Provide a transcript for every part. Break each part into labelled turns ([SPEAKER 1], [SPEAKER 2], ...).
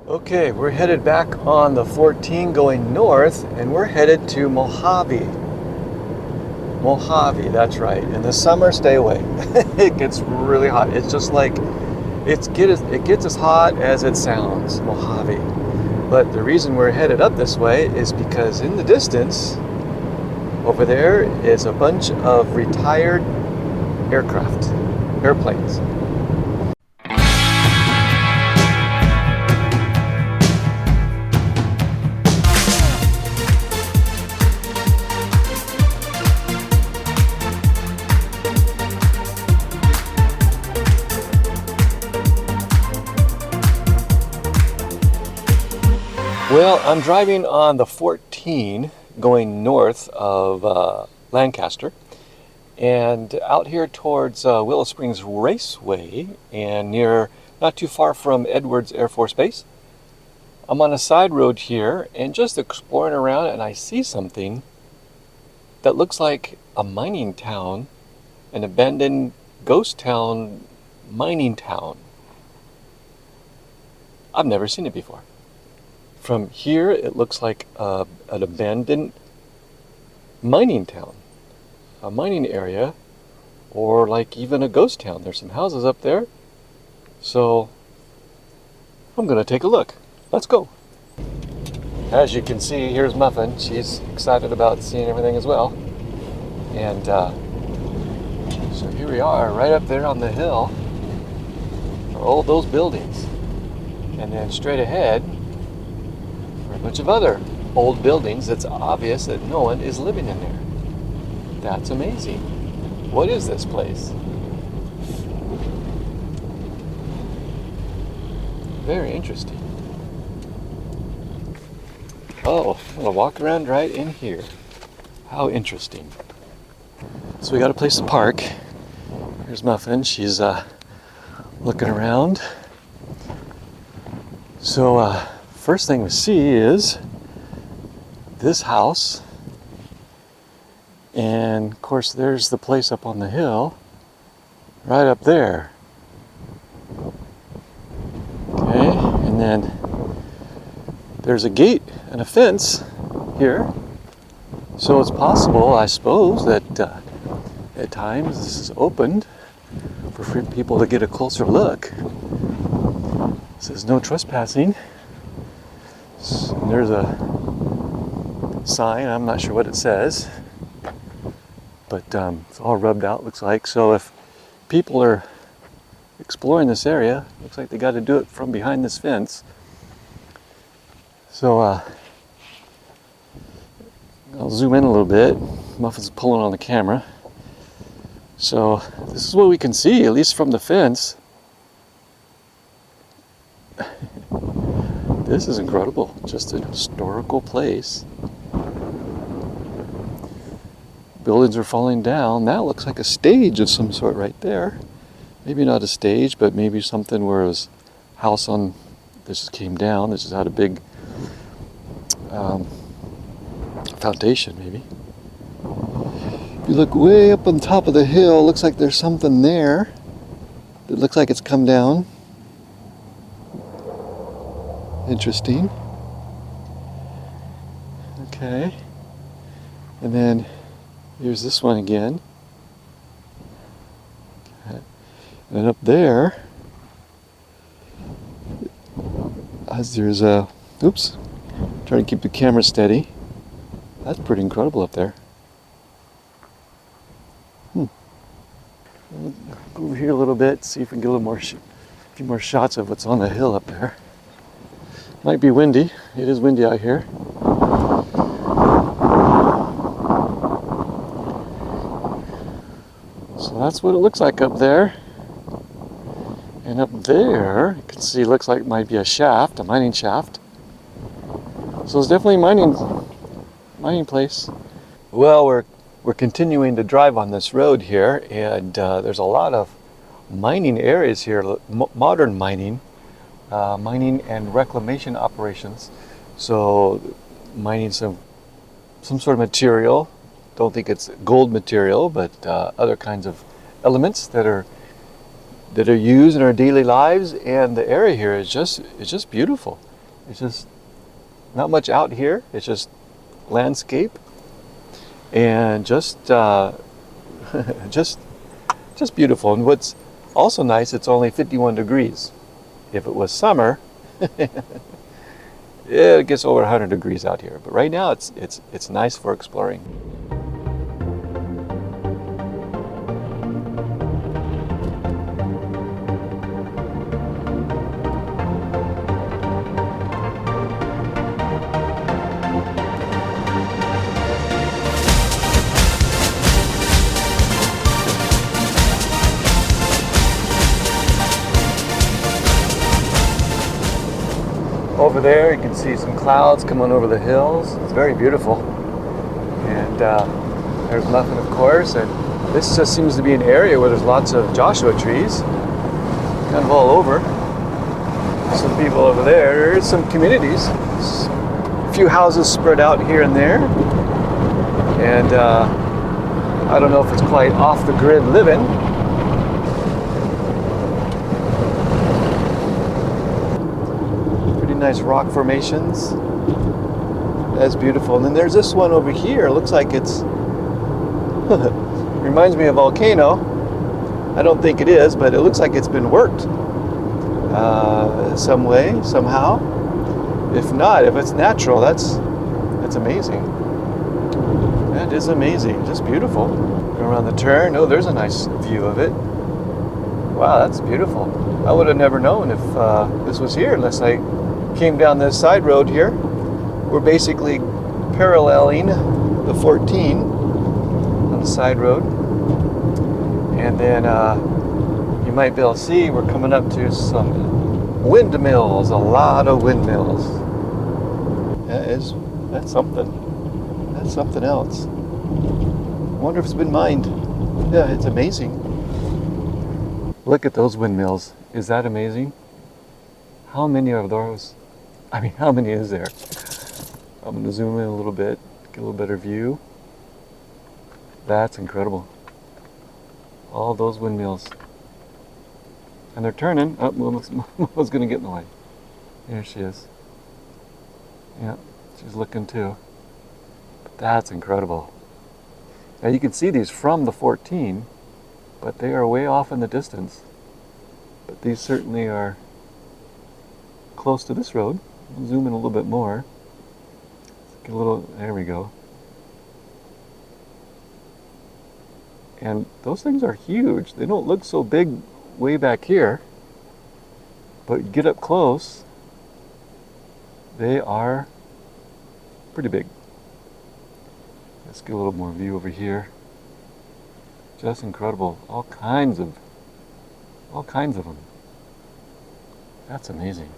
[SPEAKER 1] Okay, we're headed back on the 14 going north, and we're headed to Mojave. Mojave, that's right. In the summer, stay away. It gets really hot. It's just like, it gets as hot as it sounds, Mojave. But the reason we're headed up this way is because in the distance, over there is a bunch of retired airplanes. Well, I'm driving on the 14 going north of Lancaster and out here towards Willow Springs Raceway and not too far from Edwards Air Force Base. I'm on a side road here and just exploring around, and I see something that looks like a mining town, an abandoned ghost town, mining town. I've never seen it before. From here, it looks like an abandoned mining town, a mining area, or like even a ghost town. There's some houses up there. So I'm going to take a look. Let's go. As you can see, here's Muffin. She's excited about seeing everything as well. And so here we are, right up there on the hill for all those buildings. And then straight ahead, a bunch of other old buildings. It's obvious that no one is living in there. That's amazing. What is this place? Very interesting. Oh, I'm gonna walk around right in here. How interesting. So we got a place to park. Here's Muffin. She's looking around. So first thing we see is this house, and of course there's the place up on the hill, right up there. Okay, and then there's a gate and a fence here, so it's possible, I suppose, that at times this is opened for people to get a closer look. It says no trespassing. And there's a sign, I'm not sure what it says, but it's all rubbed out, looks like. So if people are exploring this area, looks like they got to do it from behind this fence. So I'll zoom in a little bit. Muffin's pulling on the camera. So this is what we can see, at least from the fence. This is incredible, just a historical place. Buildings are falling down. That looks like a stage of some sort right there. Maybe not a stage, but maybe something where it was house on, this just came down. This just had a big foundation maybe. If you look way up on top of the hill, it looks like there's something there. It looks like it's come down. Interesting. Okay. And then here's this one again. Okay. And up there, as there's a, oops, trying to keep the camera steady. That's pretty incredible up there. We'll go over here a little bit, see if we can get a few more shots of what's on the hill up there. Might be windy. It is windy out here. So that's what it looks like up there. And up there, you can see, looks like it might be a shaft, a mining shaft. So it's definitely a mining place. Well, we're continuing to drive on this road here, and there's a lot of mining areas here, modern mining. Mining and reclamation operations. So mining some sort of material. Don't think it's gold material, but other kinds of elements that are used in our daily lives. And the area here is just beautiful. It's just not much out here. It's just landscape and just just beautiful. And what's also nice, it's only 51 degrees. If it was summer, it gets over 100 degrees out here. But right now, it's nice for exploring. Over there, you can see some clouds coming over the hills. It's very beautiful. And there's nothing, of course. And this just seems to be an area where there's lots of Joshua trees, kind of all over. Some people over there. There's some communities. A few houses spread out here and there. And I don't know if it's quite off the grid living. Nice rock formations. That's beautiful. And then there's this one over here. It looks like it's reminds me of a volcano. I don't think it is, but it looks like it's been worked some way, somehow. If not, if it's natural, that's amazing. That is amazing. Just beautiful. Go around the turn. Oh, there's a nice view of it. Wow, that's beautiful. I would have never known if this was here unless I came down this side road here. We're basically paralleling the 14 on the side road. And then you might be able to see we're coming up to some windmills, a lot of windmills. That's something. That's something else. I wonder if it's been mined. Yeah, it's amazing. Look at those windmills. Is that amazing? How many of those? I mean, how many is there? I'm going to zoom in a little bit, get a little better view. That's incredible. All those windmills. And they're turning. Oh, Momo's going to get in the way. There she is. Yeah, she's looking too. But that's incredible. Now you can see these from the 14, but they are way off in the distance. But these certainly are close to this road. I'll zoom in a little bit more. Get a little, there we go. And those things are huge. They don't look so big way back here, but you get up close, they are pretty big. Let's get a little more view over here. Just incredible. All kinds of them. That's amazing.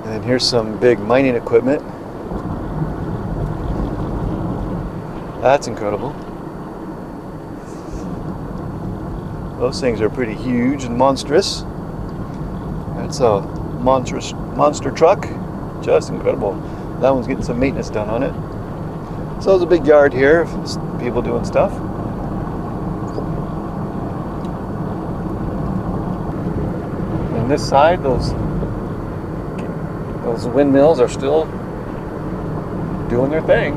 [SPEAKER 1] And here's some big mining equipment. That's incredible. Those things are pretty huge and monstrous. That's a monster truck. Just incredible. That one's getting some maintenance done on it. So there's a big yard here, people doing stuff. And this side, those windmills are still doing their thing.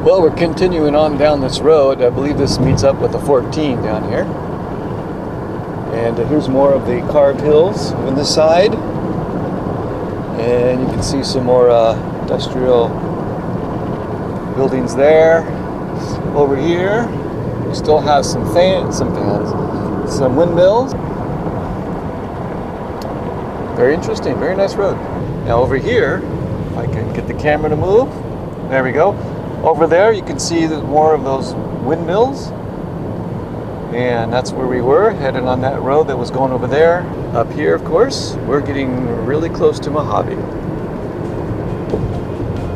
[SPEAKER 1] Well, we're continuing on down this road. I believe this meets up with the 14 down here. And here's more of the carved hills on this side. And you can see some more industrial buildings there. Over here, we still have some windmills. Very interesting, very nice road. Now over here, if I can get the camera to move, there we go. Over there, you can see more of those windmills. And that's where we were, headed on that road that was going over there. Up here, of course, we're getting really close to Mojave.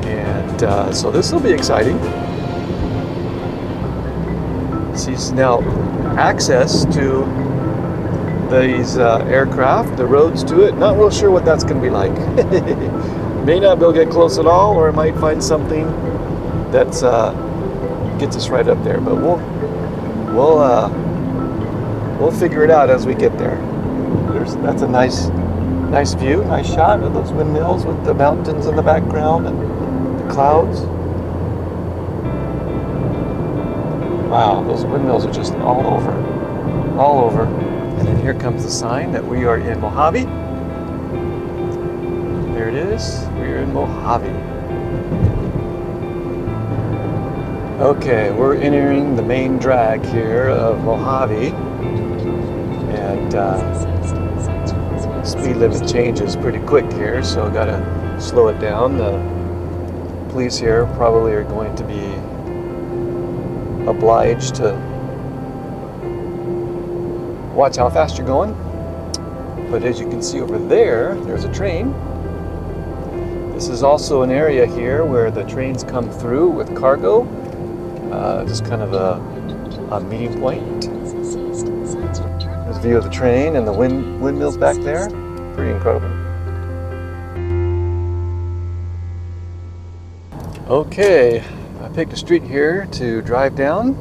[SPEAKER 1] And so this will be exciting. See now access to these aircraft, the roads to it. Not real sure what that's going to be like. May not be able to get close at all, or I might find something that's gets us right up there. But we'll figure it out as we get there. That's a nice view, nice shot of those windmills with the mountains in the background and the clouds. Wow, those windmills are just all over. And then here comes the sign that we are in Mojave. There it is. We're in Mojave. Okay, we're entering the main drag here of Mojave, and speed limit changes pretty quick here, so gotta slow it down. The police here probably are going to be obliged to watch how fast you're going. But as you can see over there, there's a train. This is also an area here where the trains come through with cargo. Just kind of a meeting point. There's a view of the train and the windmills back there. Pretty incredible. Okay, I picked a street here to drive down,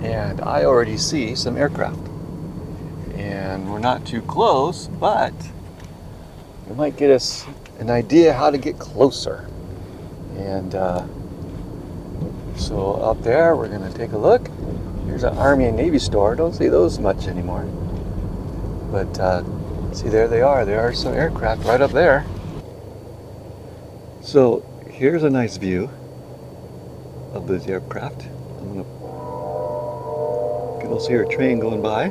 [SPEAKER 1] and I already see some aircraft. And we're not too close, but it might get us an idea how to get closer. And so out there, we're going to take a look. Here's an Army and Navy store. Don't see those much anymore. But see, there they are. There are some aircraft right up there. So here's a nice view of those aircraft. I'm going to can also hear a train going by.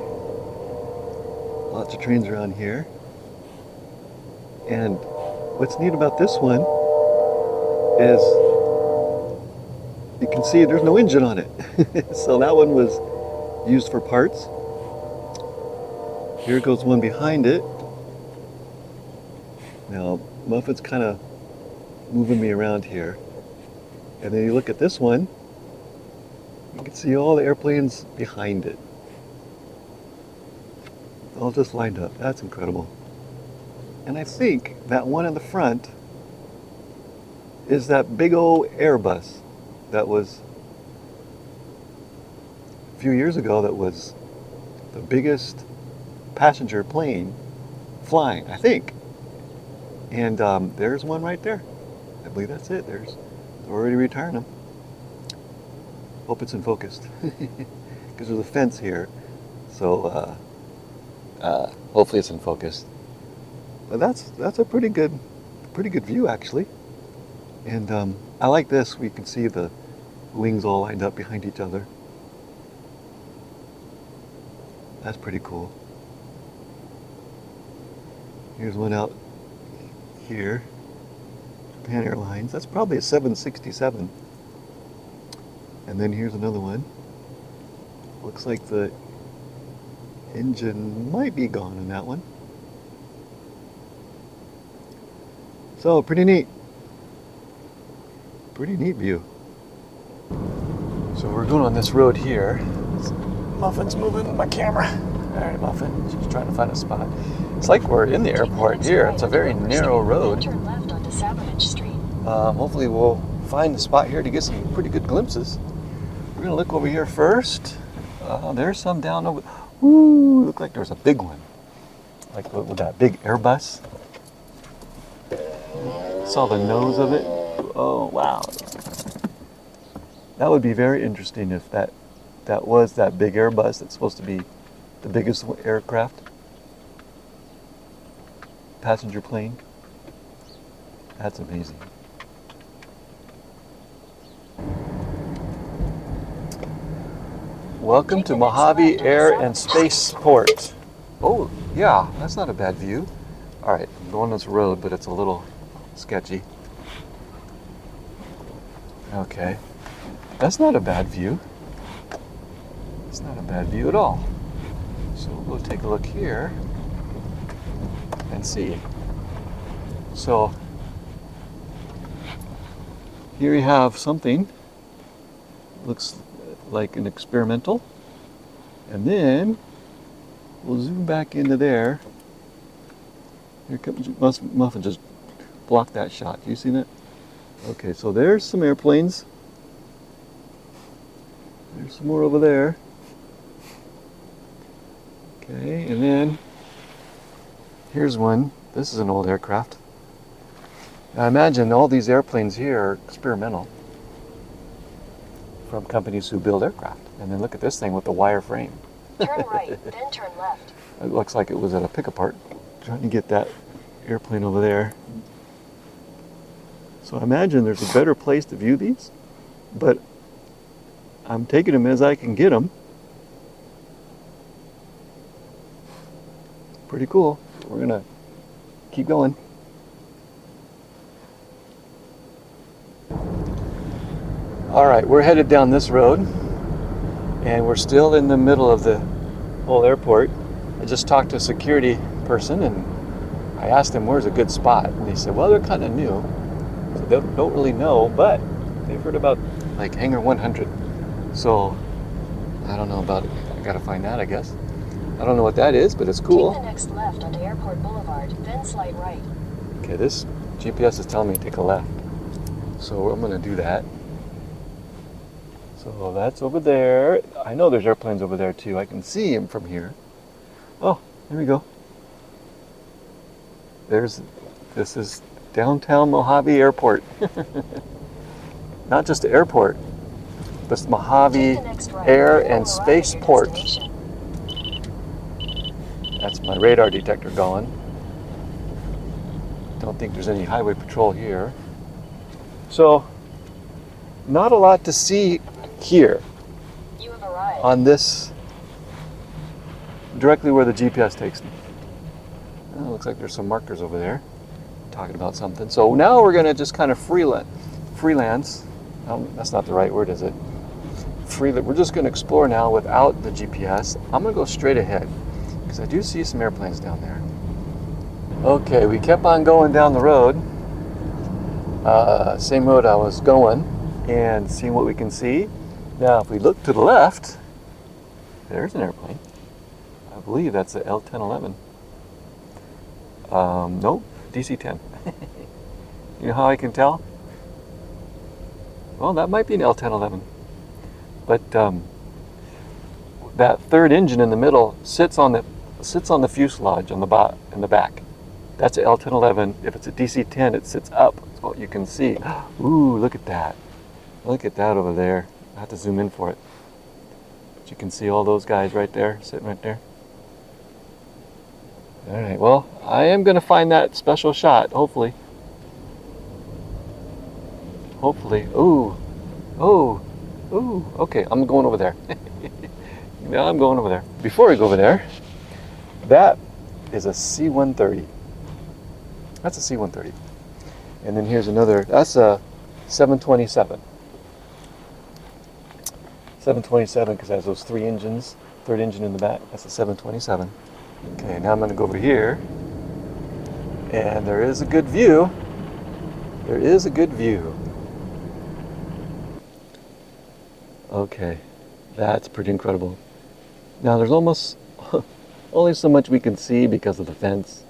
[SPEAKER 1] Lots of trains around here. And what's neat about this one is you can see there's no engine on it. So that one was used for parts. Here goes one behind it. Now, Muffin's kind of moving me around here. And then you look at this one, you can see all the airplanes behind it. All just lined up. That's incredible. And I think that one in the front is that big old Airbus that was a few years ago, that was the biggest passenger plane flying, I think. And there's one right there. I believe that's it. They're already retiring them. Hope it's in focus. Because there's a fence here. So hopefully it's in focus. But that's a pretty good view, actually. And I like this. We can see the wings all lined up behind each other. That's pretty cool. Here's one out here. Japan Airlines. That's probably a 767. And then here's another one. Looks like the engine might be gone in that one. So pretty neat. Pretty neat view. So we're going on this road here. Muffin's moving my camera. All right, Muffin, she's trying to find a spot. It's like we're in the airport here. It's a very narrow road.
[SPEAKER 2] Turn left onto Savage Street.
[SPEAKER 1] Hopefully we'll find the spot here to get some pretty good glimpses. We're gonna look over here first. There's some down over. Ooh, looked like there's a big one. Like with that big Airbus. Saw the nose of it. Oh wow. That would be very interesting if that was that big Airbus that's supposed to be the biggest aircraft. Passenger plane. That's amazing. Welcome to Mojave Air and Spaceport. Oh, yeah, that's not a bad view. All right, I'm going this road, but it's a little sketchy. Okay, that's not a bad view. It's not a bad view at all. So we'll take a look here and see. So here you have something. Looks like an experimental. And then we'll zoom back into there. Here comes Muffin, just block that shot. You seen it? Okay, so there's some airplanes. There's some more over there. Okay, and then here's one. This is an old aircraft. I imagine all these airplanes here are experimental from companies who build aircraft. And then look at this thing with the wire frame.
[SPEAKER 2] Turn right, then turn left.
[SPEAKER 1] It looks like it was at a pick-apart. Trying to get that airplane over there. So I imagine there's a better place to view these, but I'm taking them as I can get them. Pretty cool. We're gonna keep going. All right, we're headed down this road, and we're still in the middle of the whole airport. I just talked to a security person, and I asked them where's a good spot, and they said, well, they're kind of new, so they don't really know, but they've heard about like Hangar 100. So I don't know about it. I gotta find that, I guess. I don't know what that is, but it's cool.
[SPEAKER 2] Take the next left onto Airport Boulevard, then slide right.
[SPEAKER 1] Okay, this GPS is telling me to take a left, so I'm gonna do that. So that's over there. I know there's airplanes over there too. I can see them from here. Oh, here we go. This is downtown Mojave Airport. Not just the airport, but Mojave
[SPEAKER 2] Take the next right,
[SPEAKER 1] Air
[SPEAKER 2] then
[SPEAKER 1] and
[SPEAKER 2] on the right
[SPEAKER 1] Space
[SPEAKER 2] of your
[SPEAKER 1] Port.
[SPEAKER 2] destination.
[SPEAKER 1] That's my radar detector going. Don't think there's any highway patrol here. So, not a lot to see here
[SPEAKER 2] You have arrived.
[SPEAKER 1] on this, directly where the GPS takes me. Oh, looks like there's some markers over there talking about something. So now we're gonna just kind of freelance. That's not the right word, is it? We're just gonna explore now without the GPS. I'm gonna go straight ahead because I do see some airplanes down there. Okay, we kept on going down the road, same road I was going, and seeing what we can see. Now, if we look to the left, there's an airplane. I believe that's a L-1011. Nope, DC-10. You know how I can tell? Well, that might be an L-1011. But that third engine in the middle sits on the fuselage in the back. That's an L-1011. If it's a DC-10, it sits up. That's what you can see. Ooh, look at that. Look at that over there. I have to zoom in for it. But you can see all those guys right there, sitting right there. All right, well, I am going to find that special shot, hopefully. Hopefully. Ooh, ooh, ooh. Okay, I'm going over there. Now I'm going over there. Before we go over there, that is a C-130. That's a C-130. And then here's another, that's a 727. 727 because it has those three engines, third engine in the back. That's a 727. Okay, now I'm going to go over here, and there is a good view. There is a good view. Okay, that's pretty incredible. Now there's almost only so much we can see because of the fence,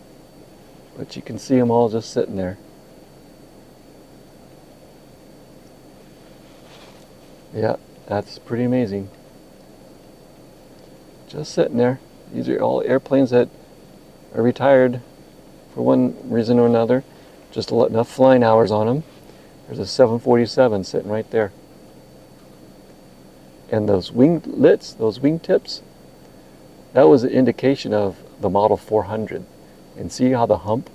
[SPEAKER 1] but you can see them all just sitting there. Yeah, that's pretty amazing. Just sitting there. These are all airplanes that are retired for one reason or another. Just enough flying hours on them. There's a 747 sitting right there. And those winglets, those wingtips, that was an indication of the Model 400. And see how the hump,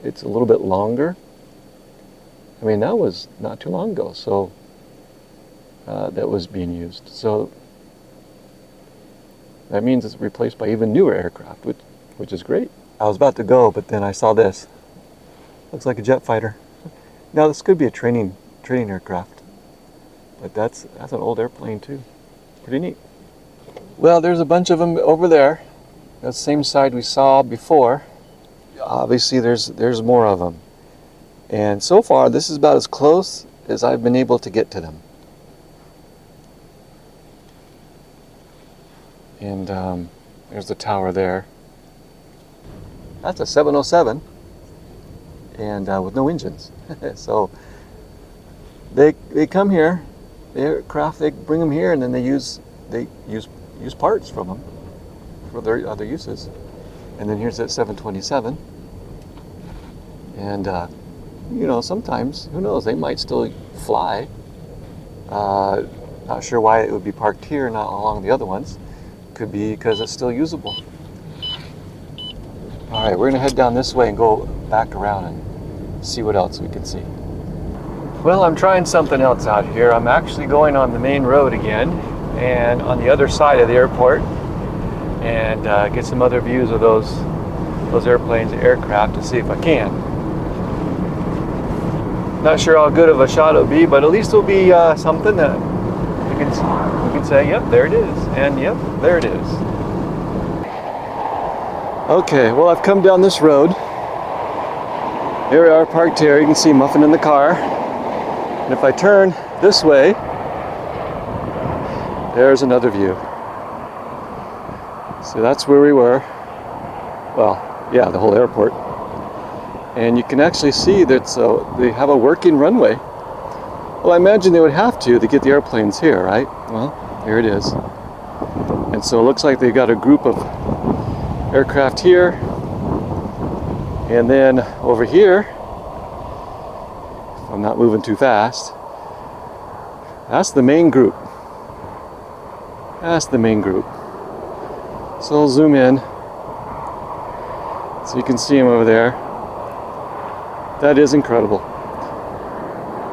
[SPEAKER 1] it's a little bit longer. I mean, that was not too long ago, so that was being used. So that means it's replaced by even newer aircraft, which is great. I was about to go, but then I saw this. Looks like a jet fighter. Now this could be a training aircraft, but that's an old airplane too. Pretty neat. Well, there's a bunch of them over there. The same side we saw before. Obviously, there's more of them, and so far this is about as close as I've been able to get to them. And there's the tower there. That's a 707. and with no engines. So they come here, the aircraft, they bring them here, and then they use parts from them for their other uses. And then here's that 727, and you know, sometimes, who knows, they might still fly. Not sure why it would be parked here, not along the other ones. Could be because it's still usable. All right, we're gonna head down this way and go back around and see what else we can see. Well, I'm trying something else out here. I'm actually going on the main road again, and on the other side of the airport, and get some other views of those airplanes, aircraft, to see if I can. Not sure how good of a shot it'll be, but at least it'll be something that we can say, yep, there it is, and yep, there it is. Okay, well, I've come down this road. Here we are parked here. You can see Muffin in the car. And if I turn this way, there's another view. So that's where we were. Well, yeah, the whole airport. And you can actually see that they have a working runway. Well, I imagine they would have to get the airplanes here, right? Well, here it is. And so it looks like they've got a group of aircraft here. And then over here, if I'm not moving too fast, that's the main group. That's the main group. So I'll zoom in so you can see them over there. That is incredible.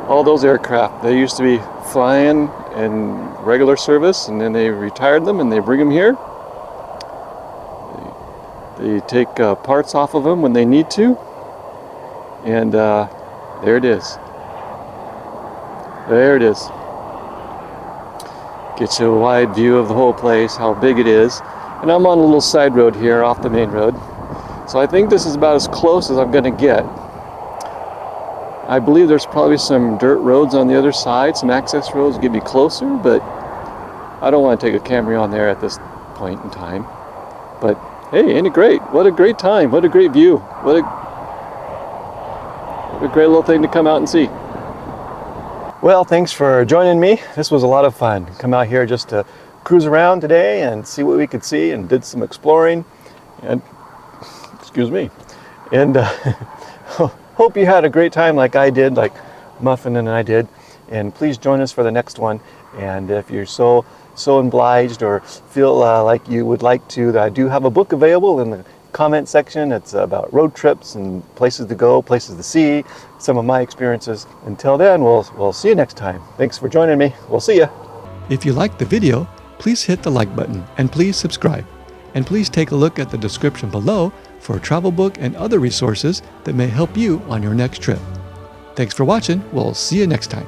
[SPEAKER 1] All those aircraft, they used to be flying in regular service, and then they retired them and they bring them here. They take parts off of them when they need to, and there it is. There it is. Gets you a wide view of the whole place, how big it is. And I'm on a little side road here off the main road. So I think this is about as close as I'm going to get. I believe there's probably some dirt roads on the other side, some access roads to get me closer, but I don't want to take a camera on there at this point in time. But hey, ain't it great? What a great time. What a great view. What a great little thing to come out and see. Well, thanks for joining me. This was a lot of fun. Come out here just to cruise around today and see what we could see, and did some exploring. And excuse me. And hope you had a great time like I did, like Muffin and I did. And please join us for the next one. And if you're so obliged or feel like you would like to, I do have a book available in the comment section. It's about road trips and places to go, places to see, some of my experiences. Until then, we'll see you next time. Thanks for joining me. We'll see you.
[SPEAKER 3] If you liked the video, please hit the like button and please subscribe. And please take a look at the description below for a travel book and other resources that may help you on your next trip. Thanks for watching. We'll see you next time.